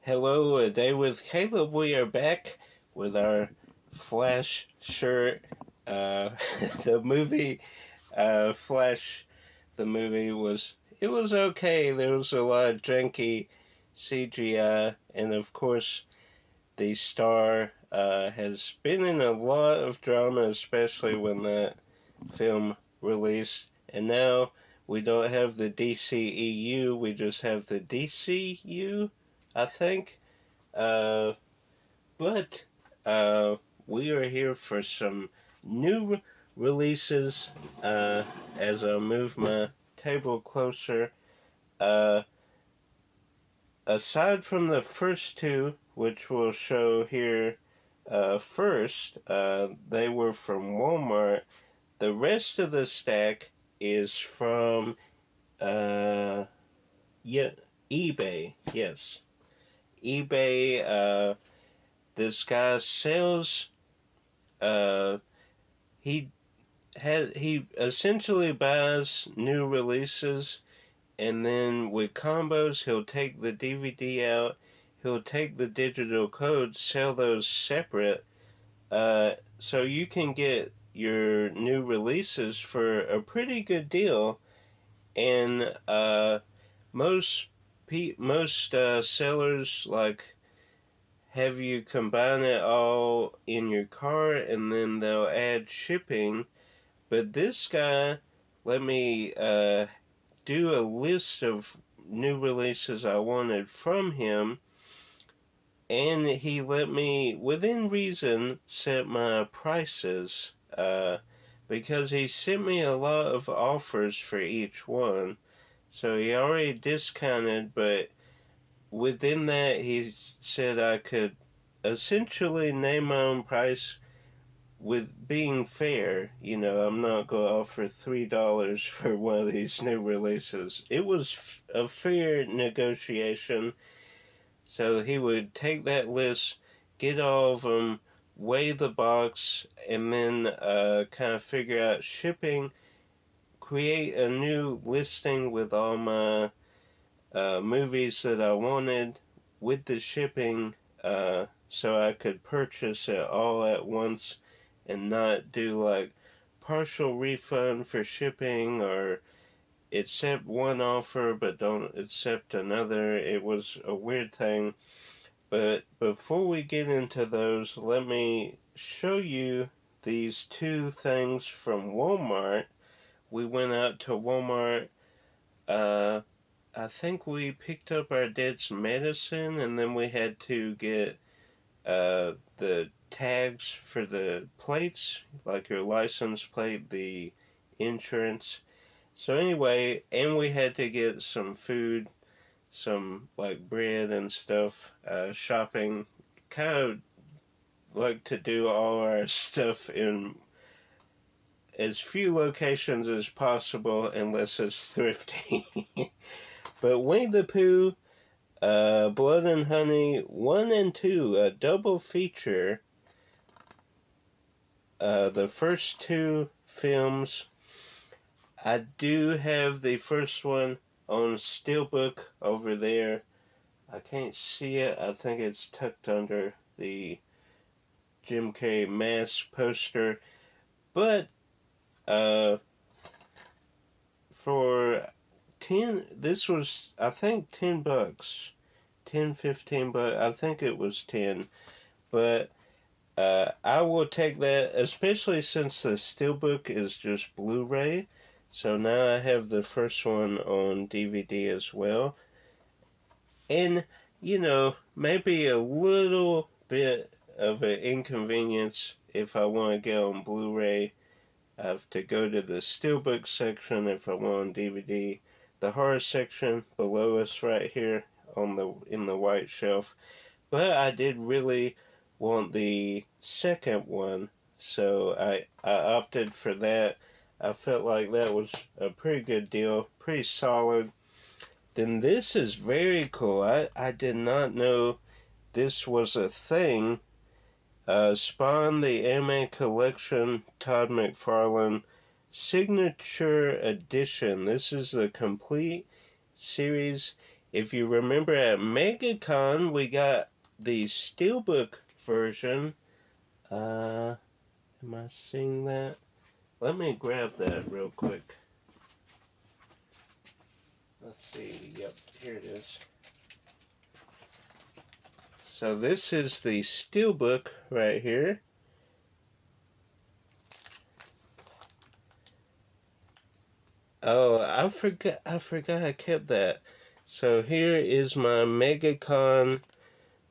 Hello, A Day with Caleb. We are back with our Flash shirt. Uh, the movie, Flash, the movie was okay. There was a lot of janky CGI, and of course, the star has been in a lot of drama, especially when that film released. And now we don't have the DCEU, we just have the DCU, I think. Uh, but we are here for some new releases as I move my table closer. Uh, Aside from the first two, which we'll show here first, they were from Walmart. The rest of the stack is from uh, yeah, eBay. Yes, eBay. This guy sells. Uh, he he essentially buys new releases, and then with combos, he'll take the DVD out. He'll take the digital codes, sell those separate, so you can get your new releases for a pretty good deal. And most sellers like have you combine it all in your cart, and then they'll add shipping. But this guy let me do a list of new releases I wanted from him, and he let me, within reason, set my prices. Because he sent me a lot of offers for each one. So he already discounted, but within that, he said I could essentially name my own price with being fair. I'm not going to offer $3 for one of these new releases. It was a fair negotiation. So he would take that list, get all of them, weigh the box, and then kind of figure out shipping, create a new listing with all my movies that I wanted with the shipping, so I could purchase it all at once and not do like partial refund for shipping or accept one offer but don't accept another. It was a weird thing. But before we get into those, let me show you these two things from Walmart. We went out to Walmart. Uh, I think we picked up our dad's medicine, and then we had to get the tags for the plates, like your license plate, the insurance. So anyway, and we had to get some food, some like bread and stuff. Shopping, kind of like to do all our stuff in as few locations as possible, unless it's thrifty. But Winnie the Pooh, Blood and Honey 1 and 2, a double feature. The first two films, I do have the first one on Steelbook over there. I can't see it. I think it's tucked under the Jim Carrey mask poster. But uh, for 10, this was, I think, $10. 10, 15 bucks. I think it was 10. But I will take that, especially since the Steelbook is just Blu-ray. So now I have the first one on DVD as well. And, maybe a little bit of an inconvenience if I want to get on Blu-ray. I have to go to the Steelbook section if I want on DVD. The horror section below us right here in the white shelf. But I did really want the second one, so I opted for that. I felt like that was a pretty good deal, pretty solid. Then this is very cool. I did not know this was a thing. Spawn the Anime Collection, Todd McFarlane Signature Edition. This is the complete series. If you remember at MegaCon, we got the Steelbook version. Am I seeing that? Let me grab that real quick. Let's see. Yep, here it is. So this is the Steelbook right here. Oh, I forgot I kept that. So here is my MegaCon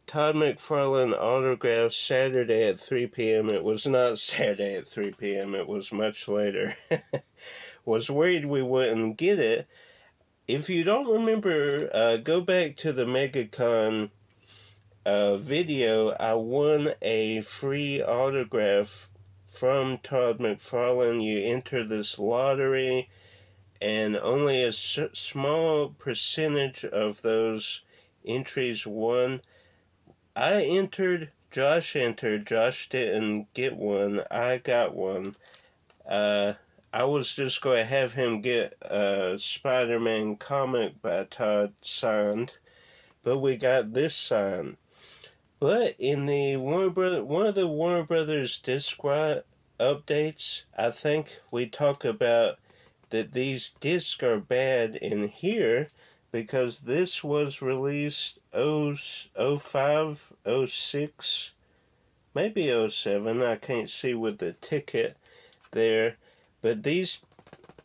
Todd McFarlane autograph Saturday at 3 p.m. It was not Saturday at 3 p.m. It was much later. Was worried we wouldn't get it. If you don't remember, go back to the MegaCon video. I won a free autograph from Todd McFarlane. You enter this lottery, and only a small percentage of those entries won. I entered, Josh entered, Josh didn't get one, I got one. I was just going to have him get a Spider-Man comic by Todd signed, but we got this signed. But in the one of the Warner Brothers disc updates, I think we talk about that these discs are bad in here because this was released 05, 06, maybe 07. I can't see with the ticket there. But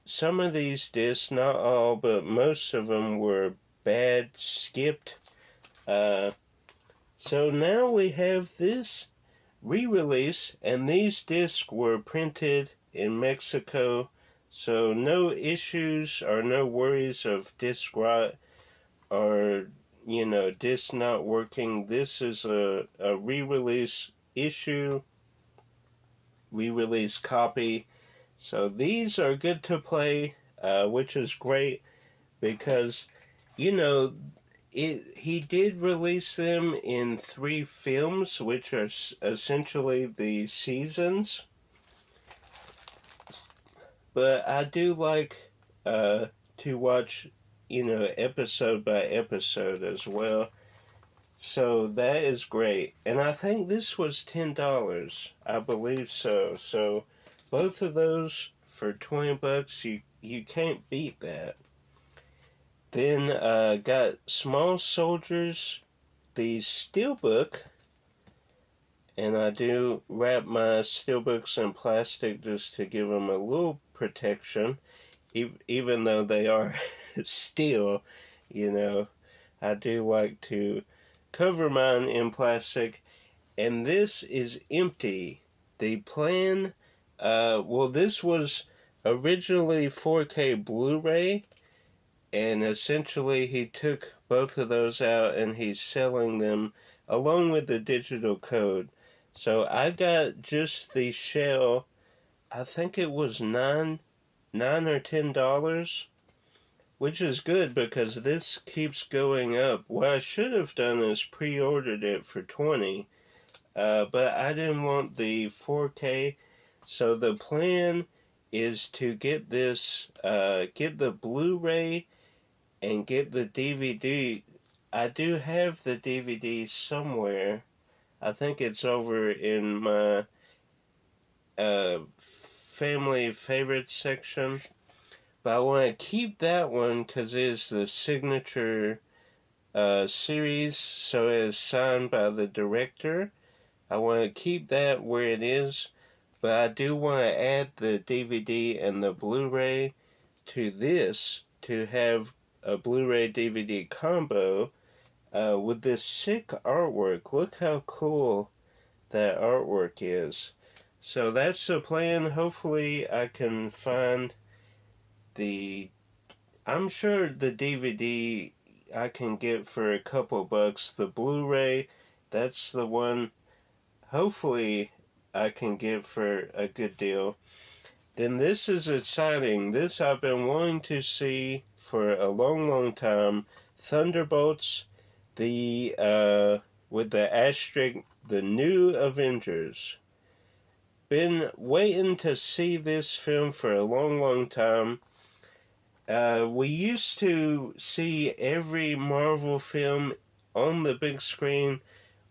some of these discs, not all, but most of them were bad, skipped. So now we have this re-release, and these discs were printed in Mexico, so no issues or no worries of disc rot or disc not working. This is a re-release issue, re-release copy. So these are good to play, which is great because he did release them in 3 films, which are essentially the seasons. But I do like to watch, episode by episode as well. So that is great. And I think this was $10. I believe so. So both of those for $20, you can't beat that. Then got Small Soldiers, the Steelbook. And I do wrap my steelbooks in plastic just to give them a little protection, even though they are steel. I do like to cover mine in plastic. And this is empty. The plan, this was originally 4K Blu-ray, and essentially he took both of those out and he's selling them along with the digital code. So I got just the shell. I think it was $9 or $10, which is good because this keeps going up. What I should have done is pre-ordered it for $20, but I didn't want the 4K. So the plan is to get this, get the Blu-ray and get the DVD. I do have the DVD somewhere. I think it's over in my family favorites section. But I want to keep that one because it's the signature series, so it is signed by the director. I want to keep that where it is, but I do want to add the DVD and the Blu-ray to this to have a Blu-ray DVD combo with this sick artwork. Look how cool that artwork is. So that's the plan. Hopefully I can find I'm sure the DVD I can get for a couple bucks. The Blu-ray, that's the one hopefully I can get for a good deal. Then this is exciting. This I've been wanting to see for a long, long time. Thunderbolts, with the asterisk, the New Avengers. Been waiting to see this film for a long, long time. We used to see every Marvel film on the big screen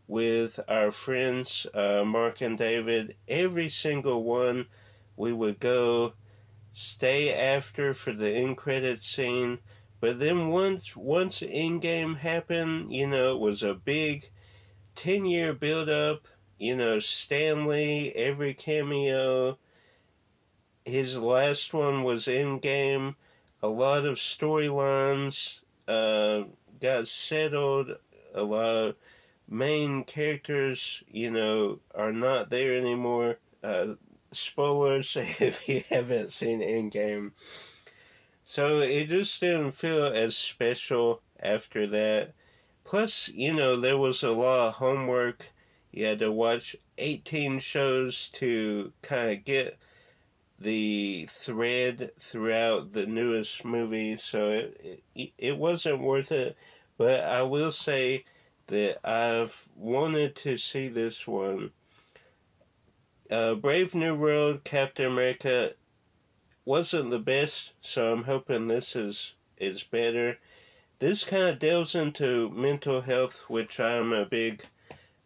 with our friends, Mark and David. Every single one, we would go stay after for the end credit scene. But then once Endgame happened, it was a big 10-year build up. Stanley, every cameo. His last one was Endgame. A lot of storylines got settled. A lot of main characters, are not there anymore. Spoilers if you haven't seen Endgame. So it just didn't feel as special after that. Plus, there was a lot of homework. You had to watch 18 shows to kind of get the thread throughout the newest movie, so it wasn't worth it. But I will say that I've wanted to see this one. Brave New World, Captain America wasn't the best, so I'm hoping this is better. This kind of delves into mental health, which I'm a big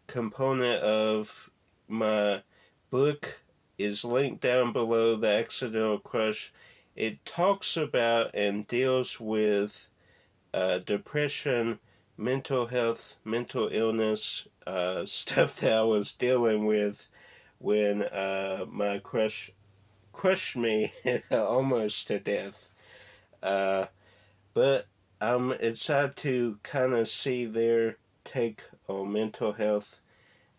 component of. My book is linked down below, The Accidental Crush. It talks about and deals with depression, mental health, mental illness, stuff that I was dealing with when my crush crushed me almost to death. Uh, but I'm excited to kind of see their take on mental health,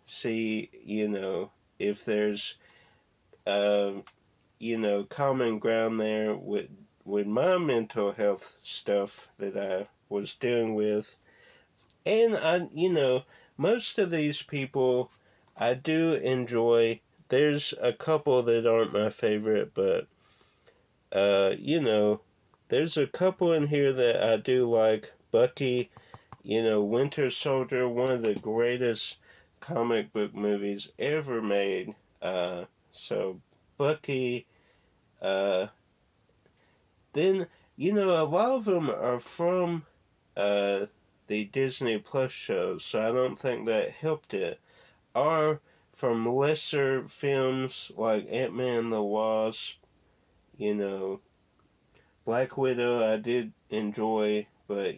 see, if there's, uh, common ground there with my mental health stuff that I was dealing with. And most of these people I do enjoy. There's a couple that aren't my favorite, but, there's a couple in here that I do like. Bucky, Winter Soldier, one of the greatest comic book movies ever made. So Bucky, uh, then a lot of them are from uh, the Disney Plus shows, so I don't think that helped it. Are from lesser films like Ant-Man and the Wasp, you know, Black Widow I did enjoy, but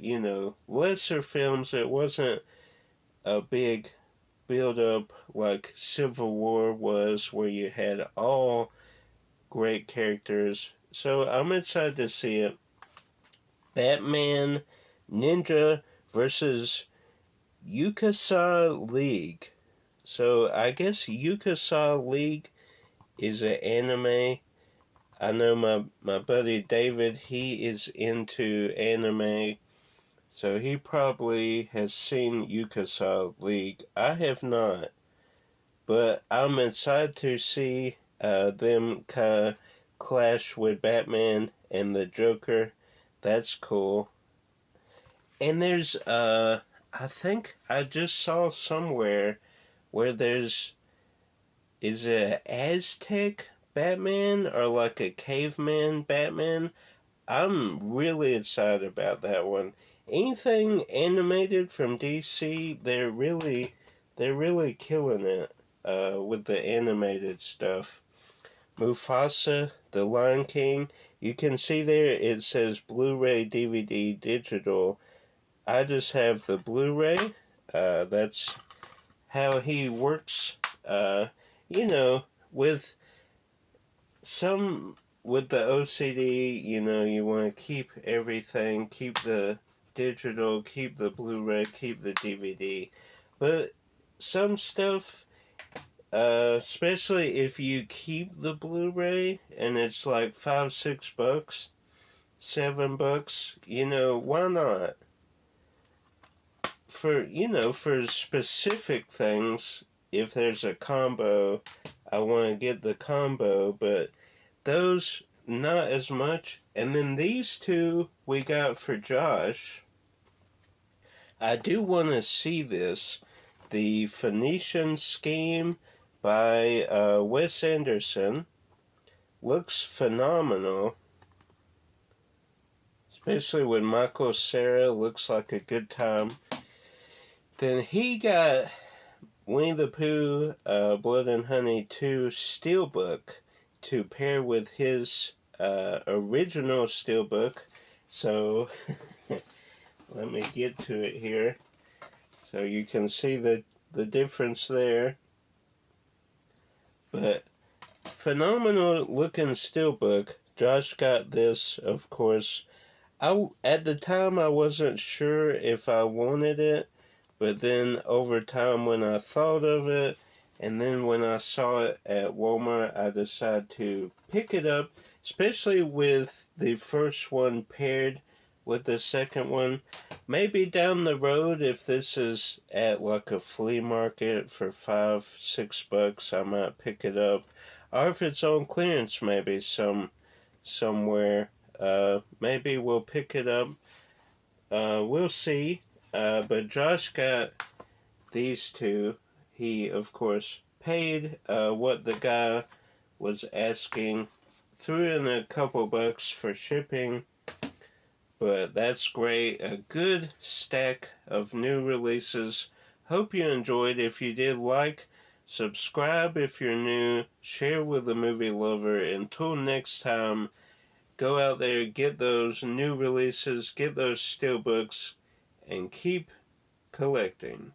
lesser films. It wasn't a big build up like Civil War was, where you had all great characters. So I'm excited to see it. Batman Ninja versus Yukasa League. So I guess Yukasa League is an anime. I know my buddy David, he is into anime, so he probably has seen Yukasa League. I have not, but I'm excited to see them kind of clash with Batman and the Joker. That's cool. And there's, I think I just saw somewhere where is it an Aztec Batman or like a caveman Batman? I'm really excited about that one. Anything animated from DC, they're really killing it with the animated stuff. Mufasa, The Lion King. You can see there it says Blu-ray, DVD, digital. I just have the Blu-ray. That's how he works. You know, with some with the OCD, you want to keep everything, keep the digital, keep the Blu-ray, keep the DVD. But some stuff, especially if you keep the Blu-ray and it's like $5, $6, $7, why not? For specific things, if there's a combo, I want to get the combo, but those not as much. And then these two we got for Josh. I do want to see this. The Phoenician Scheme by Wes Anderson looks phenomenal. especially with Michael Cera. Looks like a good time. Then he got Winnie the Pooh, Blood and Honey 2 Steelbook to pair with his original Steelbook. So, let me get to it here. So you can see the difference there. But phenomenal looking steelbook. Josh got this, of course. At the time I wasn't sure if I wanted it, but then over time when I thought of it, and then when I saw it at Walmart, I decided to pick it up, especially with the first one paired with the second one. Maybe down the road, if this is at like a flea market for $5-6, I might pick it up. Or if it's on clearance, maybe somewhere. Maybe we'll pick it up. We'll see. But Josh got these two. He, of course, paid what the guy was asking. Threw in a couple bucks for shipping. But that's great. A good stack of new releases. Hope you enjoyed. If you did, like, subscribe if you're new, share with a movie lover. Until next time, go out there, get those new releases, get those steelbooks, and keep collecting.